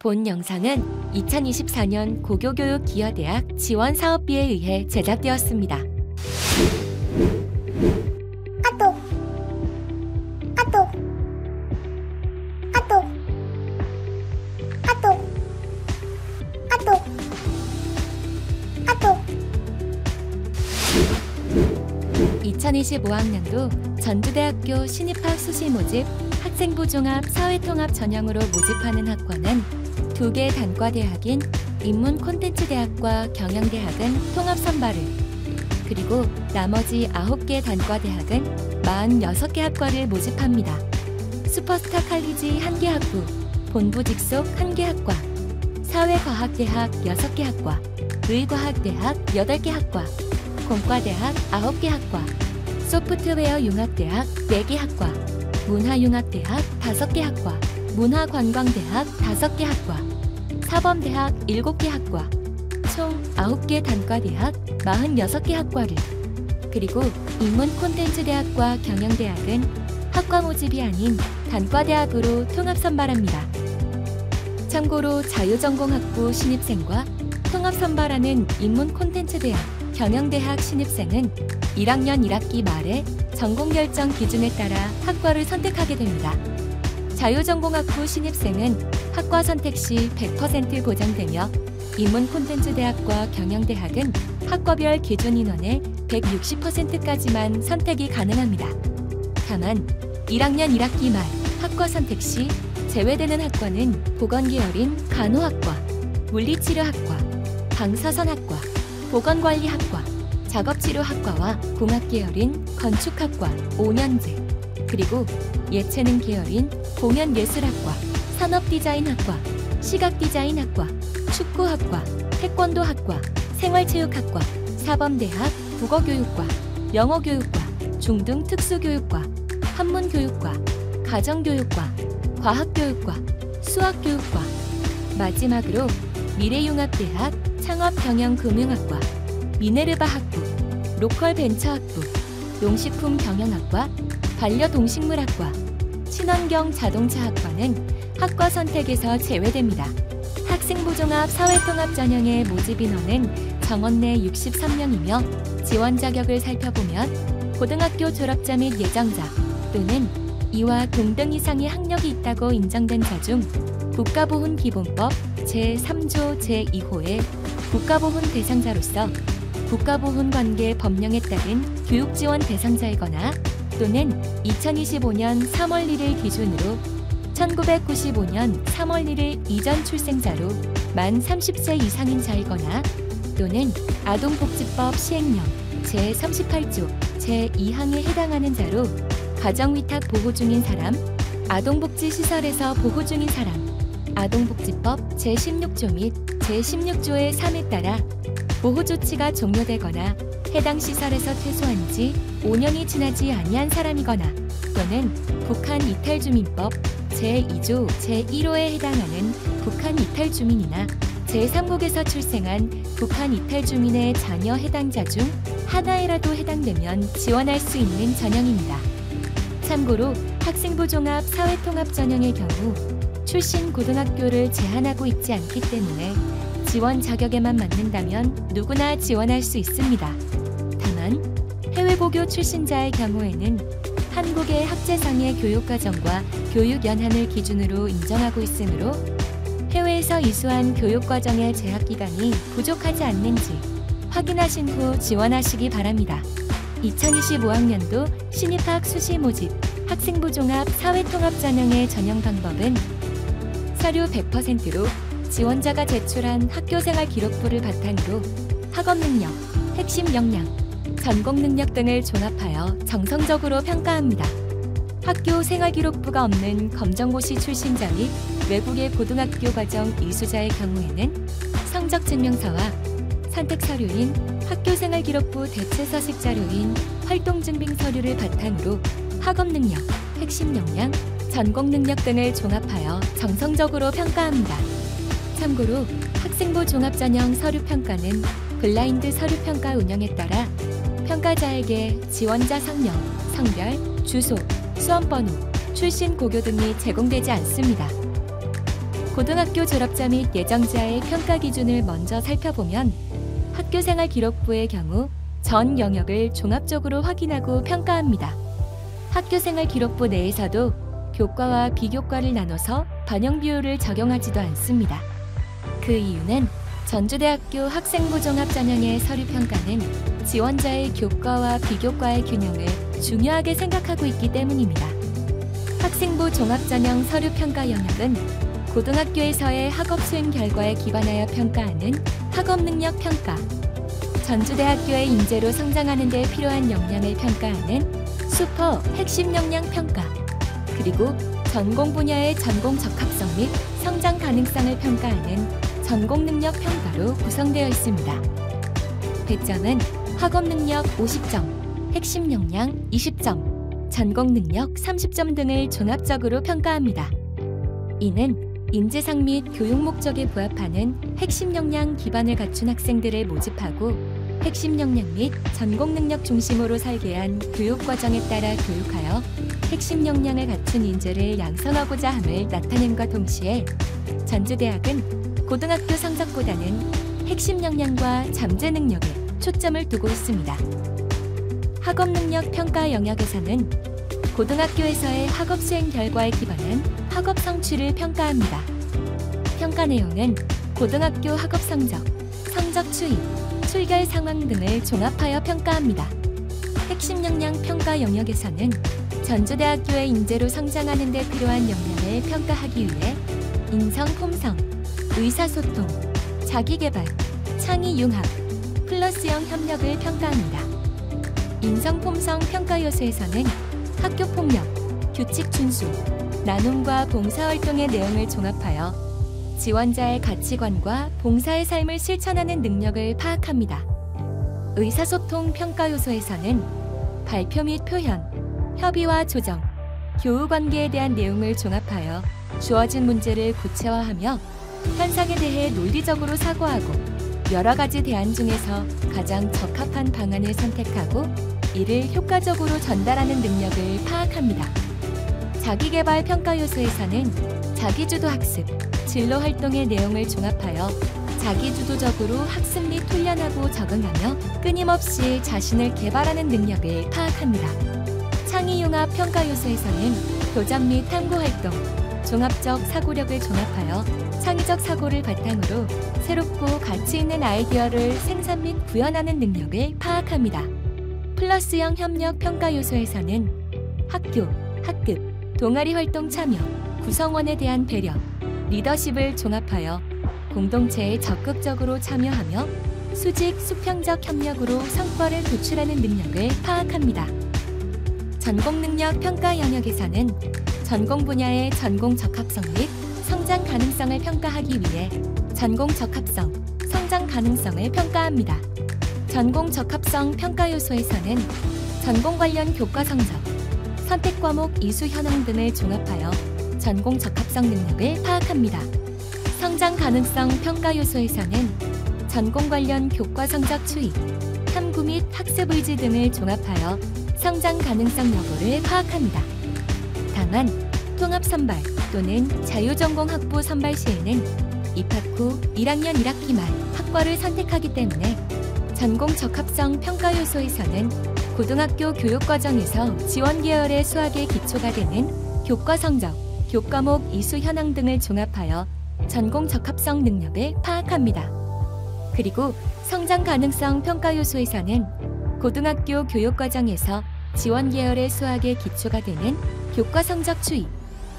본 영상은 2024년 고교교육기여대학 지원사업비에 의해 제작되었습니다. 아똑 2025학년도 전주대학교 신입학 수시 모집 학생부 종합 사회통합 전형으로 모집하는 학과는 2개 단과대학인 인문콘텐츠대학과 경영대학은 통합선발을, 그리고 나머지 9개 단과대학은 46개 학과를 모집합니다. 슈퍼스타 칼리지 1개 학부, 본부 직속 1개 학과, 사회과학대학 6개 학과, 의과학대학 8개 학과, 공과대학 9개 학과, 소프트웨어 융합대학 4개 학과, 문화융합대학 5개 학과, 문화관광대학 5개 학과, 사범대학 7개 학과, 총 9개 단과대학 46개 학과를, 그리고 인문콘텐츠대학과 경영대학은 학과 모집이 아닌 단과대학으로 통합선발합니다. 참고로 자유전공학부 신입생과 통합선발하는 인문콘텐츠대학, 경영대학 신입생은 1학년 1학기 말에 전공결정 기준에 따라 학과를 선택하게 됩니다. 자유전공학부 신입생은 학과 선택 시 100% 보장되며 인문콘텐츠대학과 경영대학은 학과별 기준 인원의 160%까지만 선택이 가능합니다. 다만 1학년 1학기 말 학과 선택 시 제외되는 학과는 보건계열인 간호학과, 물리치료학과, 방사선학과, 보건관리학과, 작업치료학과와 공학계열인 건축학과 5년제, 그리고 예체능 계열인 공연예술학과, 산업디자인학과, 시각디자인학과, 축구학과, 태권도학과, 생활체육학과, 사범대학 국어교육과, 영어교육과, 중등특수교육과, 한문교육과, 가정교육과, 과학교육과, 수학교육과, 마지막으로 미래융합대학 창업경영금융학과, 미네르바학부, 로컬벤처학부, 농식품경영학과, 반려동식물학과, 친환경 자동차학과는 학과 선택에서 제외됩니다. 학생부 종합 사회통합 전형의 모집 인원은 정원 내 63명이며 지원 자격을 살펴보면 고등학교 졸업자 및 예정자 또는 이와 동등 이상의 학력이 있다고 인정된 자 중 국가보훈기본법 제3조 제2호의 국가보훈 대상자로서 국가보훈관계 법령에 따른 교육지원 대상자이거나 또는 2025년 3월 1일 기준으로 1995년 3월 1일 이전 출생자로 만 30세 이상인 자이거나 또는 아동복지법 시행령 제38조 제2항에 해당하는 자로 가정위탁 보호 중인 사람, 아동복지시설에서 보호 중인 사람, 아동복지법 제16조 및 제16조의 3에 따라 보호조치가 종료되거나 해당 시설에서 퇴소한 지 5년이 지나지 아니한 사람이거나 또는 북한 이탈주민법 제2조 제1호에 해당하는 북한 이탈주민이나 제3국에서 출생한 북한 이탈주민의 자녀 해당자 중 하나에라도 해당되면 지원할 수 있는 전형입니다. 참고로 학생부 종합 사회통합 전형의 경우 출신 고등학교를 제한하고 있지 않기 때문에 지원 자격에만 맞는다면 누구나 지원할 수 있습니다. 다만 해외고교 출신자의 경우에는 한국의 학제상의 교육과정과 교육연한을 기준으로 인정하고 있으므로 해외에서 이수한 교육과정의 재학기간이 부족하지 않는지 확인하신 후 지원하시기 바랍니다. 2025학년도 신입학 수시 모집 학생부 종합 사회통합 전형의 전형 방법은 서류 100%로 지원자가 제출한 학교생활 기록부를 바탕으로 학업 능력, 핵심 역량, 전공 능력 등을 종합하여 정성적으로 평가합니다. 학교 생활기록부가 없는 검정고시 출신자 및 외국의 고등학교 과정 이수자의 경우에는 성적증명서와 선택서류인 학교생활기록부 대체서식 자료인 활동증빙서류를 바탕으로 학업 능력, 핵심 역량, 전공 능력 등을 종합하여 정성적으로 평가합니다. 참고로 학생부 종합전형 서류평가는 블라인드 서류평가 운영에 따라 평가자에게 지원자 성명, 성별, 주소, 수험번호, 출신 고교 등이 제공되지 않습니다. 고등학교 졸업자 및 예정자의 평가 기준을 먼저 살펴보면 학교생활 기록부의 경우 전 영역을 종합적으로 확인하고 평가합니다. 학교생활 기록부 내에서도 교과와 비교과를 나눠서 반영 비율을 적용하지도 않습니다. 그 이유는 전주대학교 학생부 종합 전형의 서류 평가는 지원자의 교과와 비교과의 균형을 중요하게 생각하고 있기 때문입니다. 학생부 종합 전형 서류 평가 영역은 고등학교에서의 학업 수행 결과에 기반하여 평가하는 학업 능력 평가, 전주대학교의 인재로 성장하는 데 필요한 역량을 평가하는 슈퍼 핵심 역량 평가, 그리고 전공 분야의 전공 적합성 및 성장 가능성을 평가하는 전공 능력 평가로 구성되어 있습니다. 배점은 학업 능력 50점, 핵심 역량 20점, 전공 능력 30점 등을 종합적으로 평가합니다. 이는 인재상 및 교육 목적에 부합하는 핵심 역량 기반을 갖춘 학생들을 모집하고 핵심 역량 및 전공 능력 중심으로 설계한 교육 과정에 따라 교육하여 핵심 역량을 갖춘 인재를 양성하고자 함을 나타냄과 동시에 전주대학은 고등학교 성적보다는 핵심 역량과 잠재 능력에 초점을 두고 있습니다. 학업 능력 평가 영역에서는 고등학교에서의 학업 수행 결과에 기반한 학업 성취를 평가합니다. 평가 내용은 고등학교 학업 성적, 성적 추이, 출결 상황 등을 종합하여 평가합니다. 핵심 역량 평가 영역에서는 전주대학교의 인재로 성장하는 데 필요한 역량을 평가하기 위해 인성 폼성, 의사소통, 자기개발, 창의융합, 플러스형 협력을 평가합니다. 인성 폼성 평가 요소에서는 학교 폭력, 규칙 준수, 나눔과 봉사활동의 내용을 종합하여 지원자의 가치관과 봉사의 삶을 실천하는 능력을 파악합니다. 의사소통 평가 요소에서는 발표 및 표현, 협의와 조정, 교우 관계에 대한 내용을 종합하여 주어진 문제를 구체화하며 현상에 대해 논리적으로 사고하고 여러 가지 대안 중에서 가장 적합한 방안을 선택하고 이를 효과적으로 전달하는 능력을 파악합니다. 자기개발 평가 요소에서는 자기주도 학습, 진로 활동의 내용을 종합하여 자기주도적으로 학습 및 훈련하고 적응하며 끊임없이 자신을 개발하는 능력을 파악합니다. 창의융합 평가 요소에서는 도전 및 탐구 활동, 종합적 사고력을 종합하여 창의적 사고를 바탕으로 새롭고 가치 있는 아이디어를 생산 및 구현하는 능력을 파악합니다. 플러스형 협력 평가 요소에서는 학교, 학급, 동아리 활동 참여, 구성원에 대한 배려, 리더십을 종합하여 공동체에 적극적으로 참여하며 수직, 수평적 협력으로 성과를 도출하는 능력을 파악합니다. 전공 능력 평가 영역에서는 전공 분야의 전공 적합성 및 성장 가능성을 평가하기 위해 전공 적합성, 성장 가능성을 평가합니다. 전공 적합성 평가 요소에서는 전공 관련 교과 성적, 선택 과목 이수 현황 등을 종합하여 전공 적합성 능력을 파악합니다. 성장 가능성 평가 요소에서는 전공 관련 교과 성적 추이, 탐구 및 학습 의지 등을 종합하여 성장 가능성 여부를 파악합니다. 다만 통합 선발 또는 자유전공 학부 선발 시에는 입학 후 1학년 1학기 말 학과를 선택하기 때문에 전공 적합성 평가 요소에서는 고등학교 교육과정에서 지원 계열의 수학의 기초가 되는 교과 성적, 교과목 이수 현황 등을 종합하여 전공 적합성 능력을 파악합니다. 그리고 성장 가능성 평가 요소에서는 고등학교 교육과정에서 지원 계열의 수학의 기초가 되는 교과 성적 추이,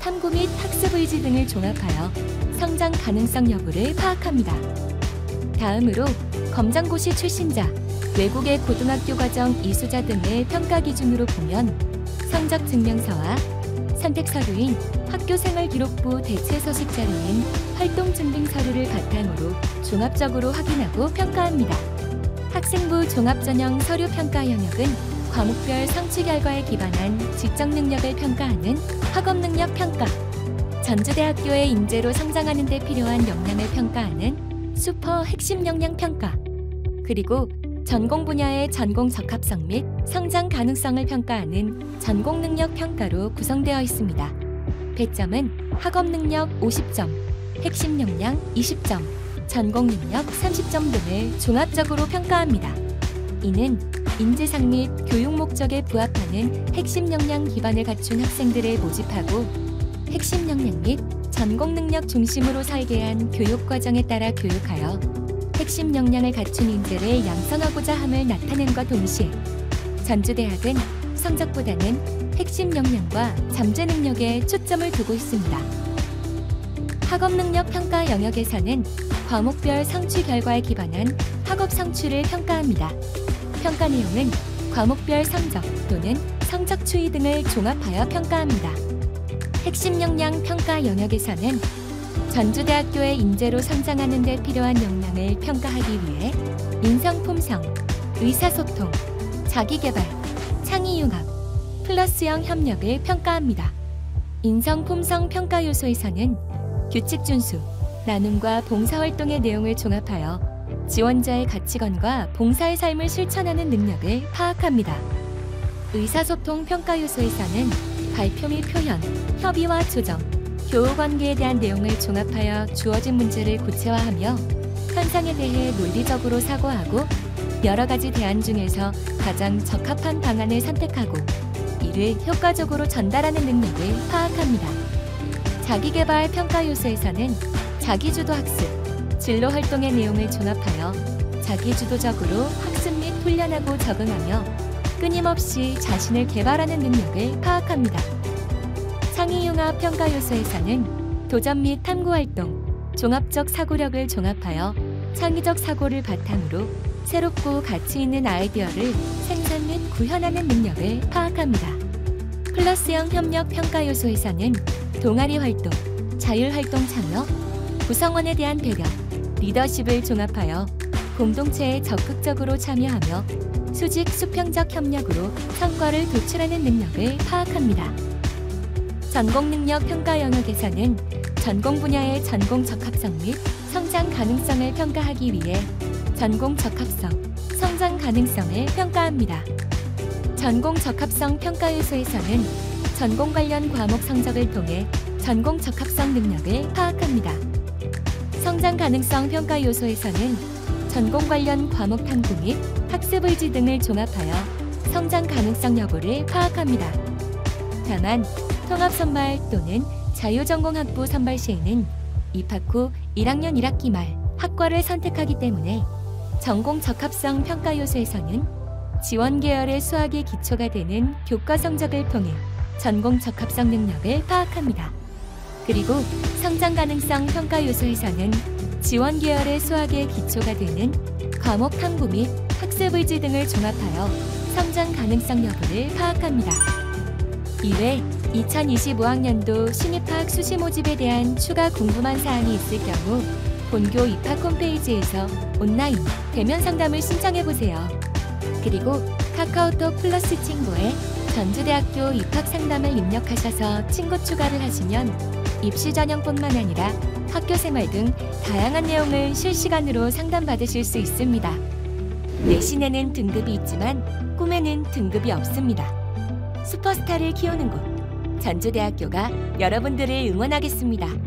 탐구 및 학습 의지 등을 종합하여 성장 가능성 여부를 파악합니다. 다음으로 검정고시 출신자, 외국의 고등학교 과정 이수자 등을 평가 기준으로 보면 성적 증명서와 선택 서류인 학교생활기록부 대체서식 자료인 활동증빙서류를 바탕으로 종합적으로 확인하고 평가합니다. 학생부 종합전형 서류평가 영역은 과목별 성취 결과에 기반한 지적 능력을 평가하는 학업능력 평가, 전주대학교의 인재로 성장하는 데 필요한 역량을 평가하는 슈퍼 핵심 역량 평가, 그리고 전공 분야의 전공 적합성 및 성장 가능성을 평가하는 전공 능력 평가로 구성되어 있습니다. 배점은 학업 능력 50점, 핵심 역량 20점, 전공 능력 30점 등을 종합적으로 평가합니다. 이는 인재상 및 교육 목적에 부합하는 핵심 역량 기반을 갖춘 학생들을 모집하고 핵심 역량 및 전공 능력 중심으로 설계한 교육 과정에 따라 교육하여 핵심 역량을 갖춘 인재를 양성하고자 함을 나타냄과 동시에 전주대학은 성적보다는 핵심 역량과 잠재 능력에 초점을 두고 있습니다. 학업능력 평가 영역에서는 과목별 성취 결과에 기반한 학업 성취를 평가합니다. 평가 내용은 과목별 성적 또는 성적 추이 등을 종합하여 평가합니다. 핵심 역량 평가 영역에서는 전주대학교의 인재로 성장하는 데 필요한 역량을 평가하기 위해 인성 품성, 의사소통, 자기개발, 창의융합, 플러스형 협력을 평가합니다. 인성 품성 평가 요소에서는 규칙 준수, 나눔과 봉사활동의 내용을 종합하여 지원자의 가치관과 봉사의 삶을 실천하는 능력을 파악합니다. 의사소통 평가 요소에서는 발표 및 표현, 협의와 조정, 교우관계에 대한 내용을 종합하여 주어진 문제를 구체화하며 현상에 대해 논리적으로 사고하고 여러 가지 대안 중에서 가장 적합한 방안을 선택하고 이를 효과적으로 전달하는 능력을 파악합니다. 자기개발 평가 요소에서는 자기주도 학습, 진로 활동의 내용을 종합하여 자기주도적으로 학습 및 훈련하고 적응하며 끊임없이 자신을 개발하는 능력을 파악합니다. 창의융합 평가 요소에서는 도전 및 탐구활동, 종합적 사고력을 종합하여 창의적 사고를 바탕으로 새롭고 가치 있는 아이디어를 생산 및 구현하는 능력을 파악합니다. 플러스형 협력 평가 요소에서는 동아리 활동, 자율활동 참여, 구성원에 대한 배려, 리더십을 종합하여 공동체에 적극적으로 참여하며 수직 수평적 협력으로 성과를 도출하는 능력을 파악합니다. 전공 능력 평가 영역에서는 전공 분야의 전공 적합성 및 성장 가능성을 평가하기 위해 전공 적합성, 성장 가능성을 평가합니다. 전공 적합성 평가 요소에서는 전공 관련 과목 성적을 통해 전공 적합성 능력을 파악합니다. 성장 가능성 평가 요소에서는 전공 관련 과목 탐구 및 학습 의지 등을 종합하여 성장 가능성 여부를 파악합니다. 다만 통합 선발 또는 자유전공학부 선발 시에는 입학 후 1학년 1학기 말 학과를 선택하기 때문에 전공 적합성 평가 요소에서는 지원 계열의 수학이 기초가 되는 교과 성적을 통해 전공 적합성 능력을 파악합니다. 그리고 성장 가능성 평가 요소에서는 지원 계열의 수학의 기초가 되는 과목 탐구 및 학습 의지 등을 종합하여 성장 가능성 여부를 파악합니다. 이외 2025학년도 신입학 수시 모집에 대한 추가 궁금한 사항이 있을 경우 본교 입학 홈페이지에서 온라인 대면 상담을 신청해보세요. 그리고 카카오톡 플러스 친구에 전주대학교 입학 상담을 입력하셔서 친구 추가를 하시면 입시 전형뿐만 아니라 학교 생활 등 다양한 내용을 실시간으로 상담받으실 수 있습니다. 내신에는 등급이 있지만 꿈에는 등급이 없습니다. 슈퍼스타를 키우는 곳 전주대학교가 여러분들을 응원하겠습니다.